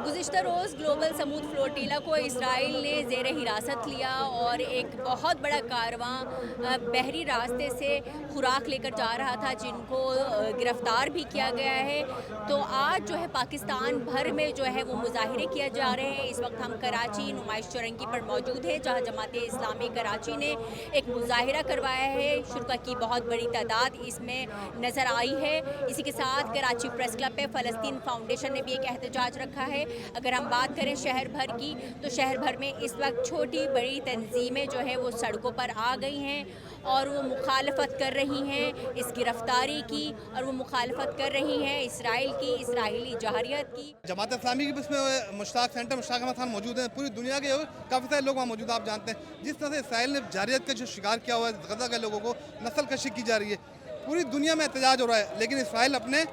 گزشتہ روز گلوبل سمود فلوٹیلا کو اسرائیل نے زیر حراست لیا اور ایک بہت بڑا کارواں بحری راستے سے خوراک لے کر جا رہا تھا، جن کو گرفتار بھی کیا گیا ہے۔ تو آج جو ہے پاکستان بھر میں جو ہے وہ مظاہرے کیا جا رہے ہیں۔ اس وقت ہم کراچی نمائش چورنگی پر موجود ہیں، جہاں جماعت اسلامی کراچی نے ایک مظاہرہ کروایا ہے۔ شرکا کی بہت بڑی تعداد اس میں نظر آئی ہے۔ اسی کے ساتھ کراچی پریس کلب پہ فلسطین فاؤنڈیشن نے بھی ایک احتجاج رکھا ہے۔ اگر ہم بات کریں شہر بھر کی، تو شہر بھر میں اس وقت چھوٹی بڑی تنظیمیں جو ہے وہ سڑکوں پر آ گئی ہیں اور وہ مخالفت کر رہی ہیں اس گرفتاری کی، اور وہ مخالفت کر رہی ہیں اسرائیل کی، اسرائیلی جارحیت کی۔ جماعت اسلامی کی اس میں مشتاق سینٹر مشتاق احمد خان موجود ہیں، پوری دنیا کے کافی سارے لوگ وہاں موجود ہیں۔ آپ جانتے ہیں جس طرح سے اسرائیل نے جارحیت کا جو شکار کیا ہوا ہے، غزہ کے لوگوں کو نسل کشی کی جا رہی ہے، پوری دنیا میں احتجاج ہو رہا ہے، لیکن اسرائیل اپنے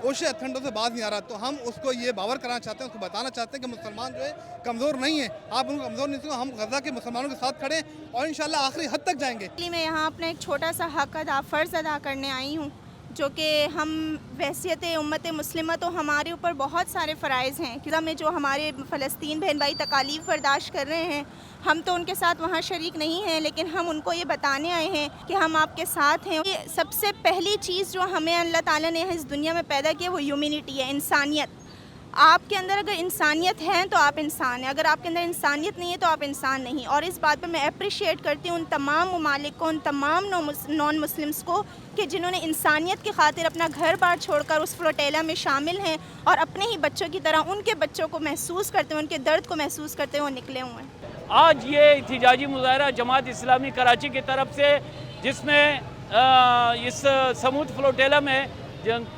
اوشے اتھنڈوں سے باز نہیں آ رہا۔ تو ہم اس کو یہ باور کرانا چاہتے ہیں، اس کو بتانا چاہتے ہیں کہ مسلمان جو ہے کمزور نہیں ہیں، آپ ان کو کمزور نہیں سکو، ہم غزہ کے مسلمانوں کے ساتھ کھڑے ہیں اور انشاءاللہ آخری حد تک جائیں گے۔ میں یہاں اپنا ایک چھوٹا سا حق فرض ادا کرنے آئی ہوں، جو کہ ہم بحیثیت امت مسلمہ تو ہمارے اوپر بہت سارے فرائض ہیں کہ میں جو ہمارے فلسطین بہن بھائی تکالیف برداشت کر رہے ہیں، ہم تو ان کے ساتھ وہاں شریک نہیں ہیں، لیکن ہم ان کو یہ بتانے آئے ہیں کہ ہم آپ کے ساتھ ہیں۔ سب سے پہلی چیز جو ہمیں اللہ تعالیٰ نے اس دنیا میں پیدا کی وہ ہیومینٹی ہے، انسانیت۔ آپ کے اندر اگر انسانیت ہے تو آپ انسان ہیں، اگر آپ کے اندر انسانیت نہیں ہے تو آپ انسان نہیں۔ اور اس بات پہ میں اپریشیٹ کرتی ہوں ان تمام ممالک کو، ان تمام نان مسلمس کو کہ جنہوں نے انسانیت کی خاطر اپنا گھر بار چھوڑ کر اس فلوٹیلا میں شامل ہیں اور اپنے ہی بچوں کی طرح ان کے بچوں کو محسوس کرتے ہوئے، ان کے درد کو محسوس کرتے ہوئے نکلے ہوئے ہیں۔ آج یہ احتجاجی مظاہرہ جماعت اسلامی کراچی کی طرف سے، جس میں اس سمود فلوٹیلا میں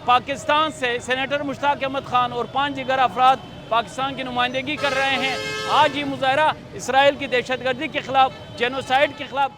پاکستان سے سینیٹر مشتاق احمد خان اور 5 دیگر افراد پاکستان کی نمائندگی کر رہے ہیں۔ آج یہ مظاہرہ اسرائیل کی دہشت گردی کے خلاف، جینوسائیڈ کے خلاف